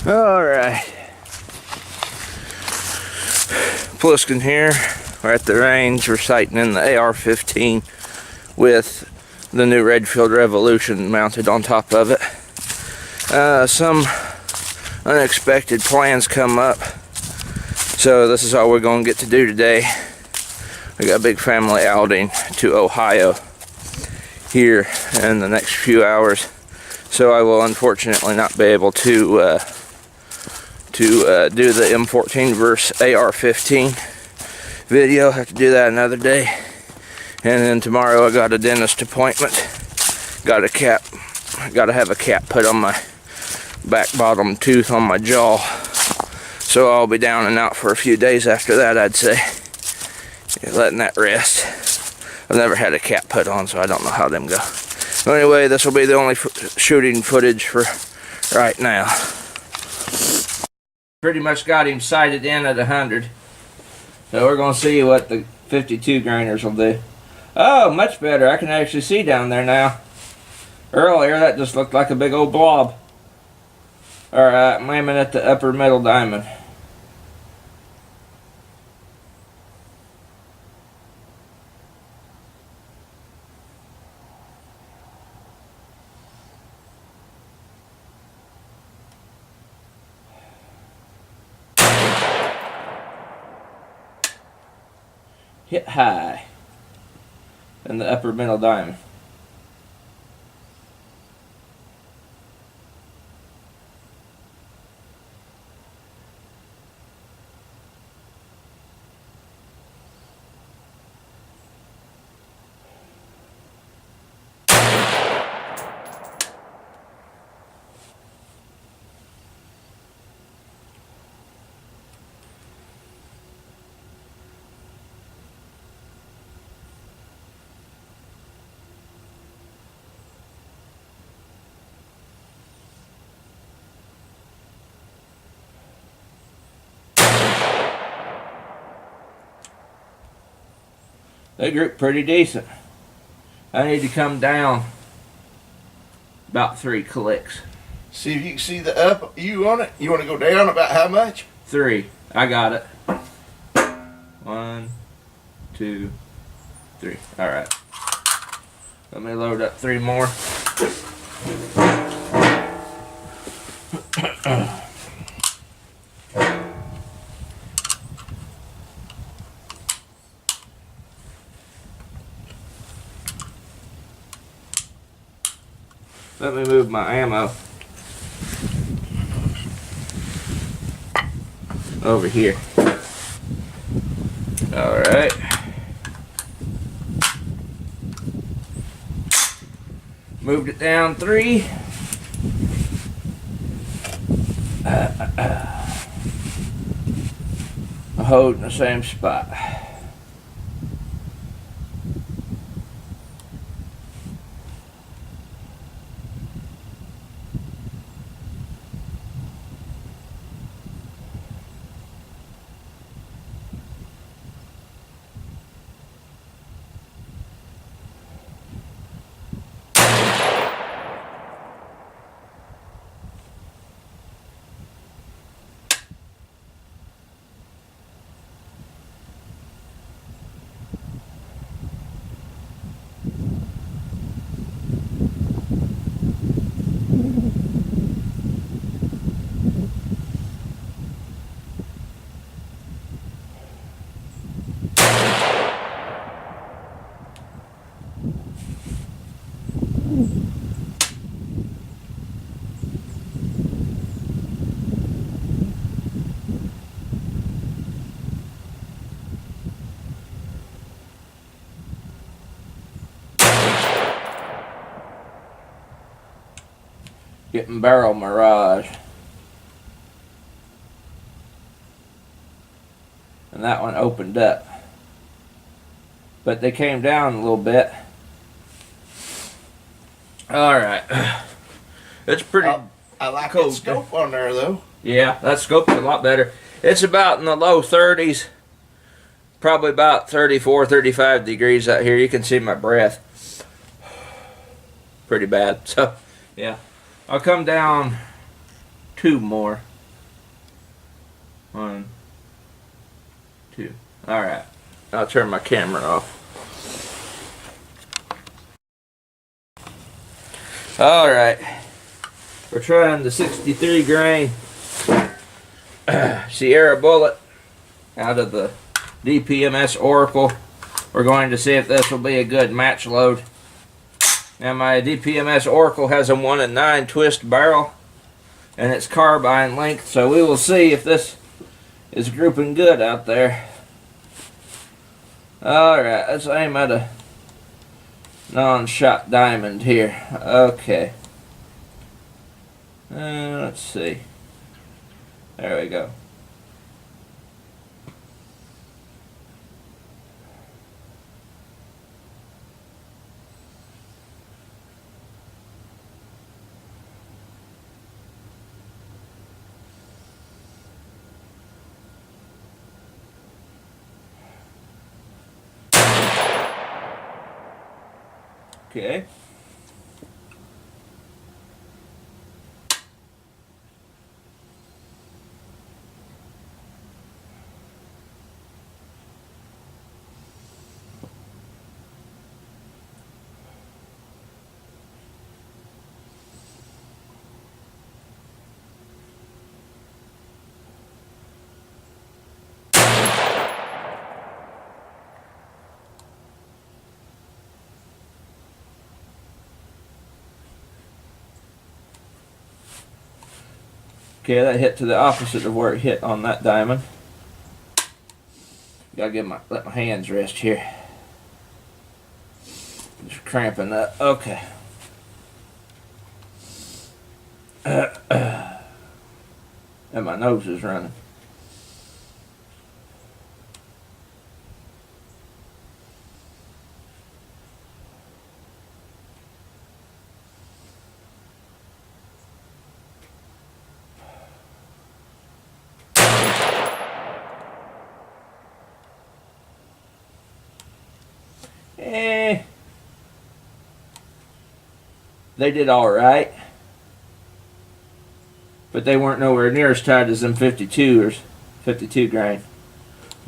Alright. Pliskin here. We're at the range. We're sighting in the AR15 with the new Redfield Revolution mounted on top of it. Some unexpected plans come up, so this is all we're going to get to do today. We got a big family outing to Ohio here in the next few hours, so I will unfortunately not be able to do the M14 versus AR15 video. I have to do that another day. And then tomorrow I got a dentist appointment. Got to have a cap put on my back bottom tooth on my jaw. So I'll be down and out for a few days after that, I'd say. Letting that rest. I've never had a cap put on, so I don't know how them go. But anyway, this will be the only shooting footage for right now. Pretty much got him sighted in at 100. So we're going to see what the 52 grainers will do. Oh, much better. I can actually see down there now. Earlier, that just looked like a big old blob. Alright, I'm aiming at the upper middle diamond. Hit high in the upper middle diamond. They group pretty decent. I need to come down about 3 clicks. See if you can see the up you on it. You want to go down about how much? 3. I got it. 1, 2, 3. Alright. Let me load up 3 more. Let me move my ammo over here. Alright. Moved it down 3. I hold in the same spot. Getting barrel mirage. And that one opened up. But they came down a little bit. Alright. It's pretty I like the scope on there though. Yeah, that scope's a lot better. It's about in the low 30s. Probably about 34, 35 degrees out here. You can see my breath. Pretty bad. So, yeah. I'll come down 2 more. 1, 2. Alright. I'll turn my camera off. Alright. We're trying the 63 grain Sierra Bullet out of the DPMS Oracle. We're going to see if this will be a good match load. Now my DPMS Oracle has a 1 in 9 twist barrel and it's carbine length, so we will see if this is grouping good out there. Alright, let's aim at a non-shot diamond here. Okay. Let's see. There we go. Okay. Okay, that hit to the opposite of where it hit on that diamond. Gotta let my hands rest here. Just cramping up. Okay. And my nose is running. They did alright, but they weren't nowhere near as tight as them 52 grain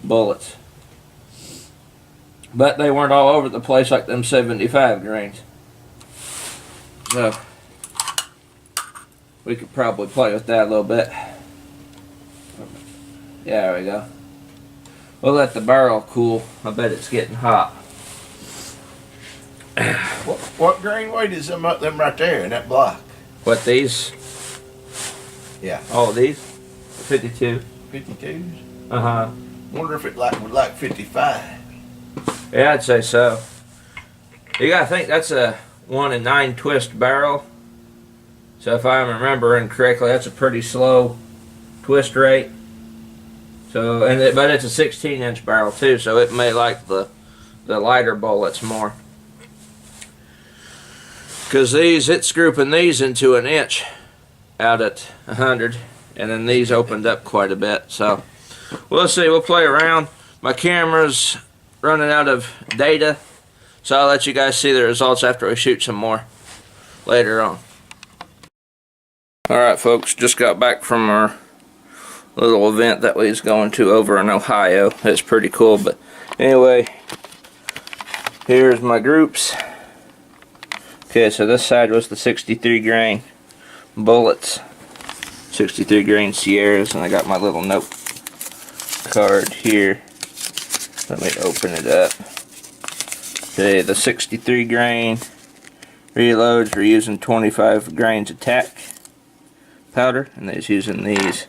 bullets. But they weren't all over the place like them 75 grains. So we could probably play with that a little bit. Yeah, there we go. We'll let the barrel cool. I bet it's getting hot. What grain weight is them right there in that block? What, these? Yeah. All these? 52. 52s? Uh-huh. Wonder if it would like 55. Yeah, I'd say so. You gotta think that's a 1 in 9 twist barrel. So if I'm remembering correctly, that's a pretty slow twist rate. So, but it's a 16-inch barrel too, so it may like the lighter bullets more. Because it's grouping these into an inch out at 100, and then these opened up quite a bit. So we'll see. We'll play around. My camera's running out of data, so I'll let you guys see the results after we shoot some more later on. Alright folks, just got back from our little event that we was going to over in Ohio. It's pretty cool, but anyway, here's my groups. Okay, so this side was the 63 grain bullets, 63 grain Sierras, and I got my little note card here. Let me open it up. Okay, the 63 grain reloads, we're using 25 grains of tack powder, and they're using these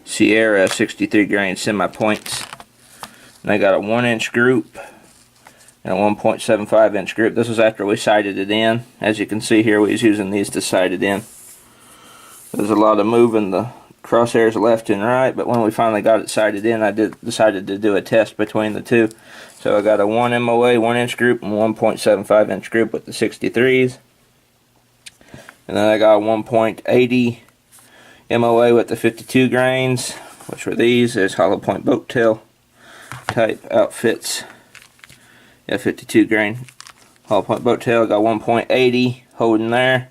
Sierra 63 grain semi-points. And I got a 1-inch group and a 1.75 inch group. This was after we sighted it in. As you can see here, we was using these to sight it in. There's a lot of moving the crosshairs left and right, but when we finally got it sighted in, I decided to do a test between the two. So I got a 1 MOA 1-inch group and 1.75 inch group with the 63s. And then I got a 1.80 MOA with the 52 grains, which were these. There's hollow point boat tail type outfits. Yeah, 52 grain hollow point boat tail. Got 1.80 holding there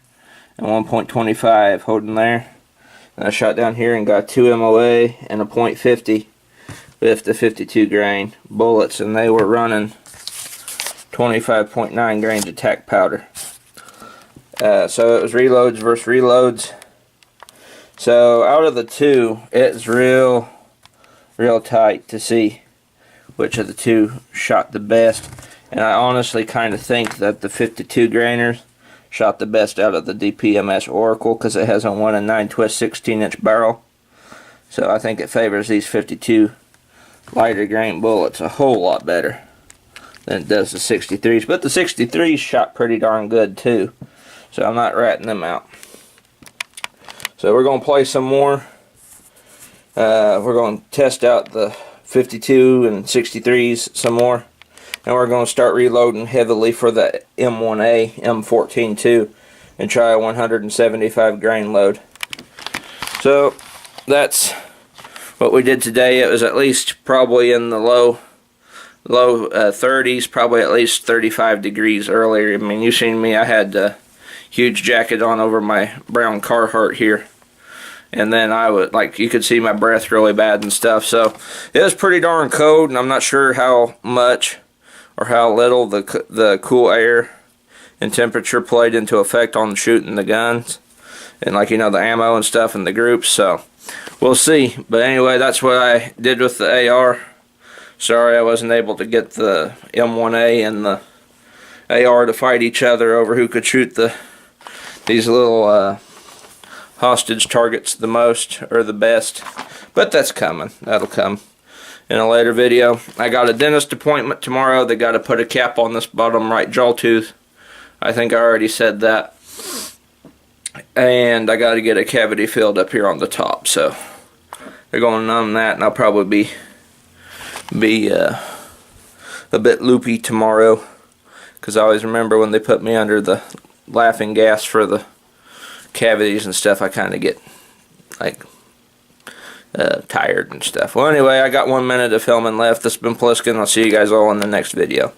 and 1.25 holding there. And I shot down here and got 2 MOA and a .50 with the 52 grain bullets, and they were running 25.9 grains of tack powder. So it was reloads versus reloads. So out of the two, it's real tight to see which of the two shot the best. And I honestly kind of think that the 52 grainers shot the best out of the DPMS Oracle, because it has a 1 9 twist 16-inch barrel. So I think it favors these 52 lighter grain bullets a whole lot better than it does the 63s. But the 63s shot pretty darn good too, so I'm not ratting them out. So we're going to play some more. We're going to test out the 52 and 63s some more. And we're going to start reloading heavily for the M1A, M14 too, and try a 175 grain load. So that's what we did today. It was at least probably in the low 30s, probably at least 35 degrees earlier. I mean, you seen me, I had a huge jacket on over my brown Carhartt here. And then I would, like, you could see my breath really bad and stuff. So it was pretty darn cold, and I'm not sure how much or how little the cool air and temperature played into effect on shooting the guns and, like, you know, the ammo and stuff in the groups. So we'll see. But anyway, that's what I did with the AR. Sorry I wasn't able to get the M1A and the AR to fight each other over who could shoot these little hostage targets the most or the best. But that's coming. That'll come in a later video. I got a dentist appointment tomorrow. They got to put a cap on this bottom right jaw tooth. I think I already said that. And I got to get a cavity filled up here on the top. So they're going to numb that, and I'll probably be a bit loopy tomorrow, because I always remember when they put me under the laughing gas for the cavities and stuff, I kind of get like tired and stuff. Well, anyway, I got 1 minute of filming left. This has been Pliskin. I'll see you guys all in the next video.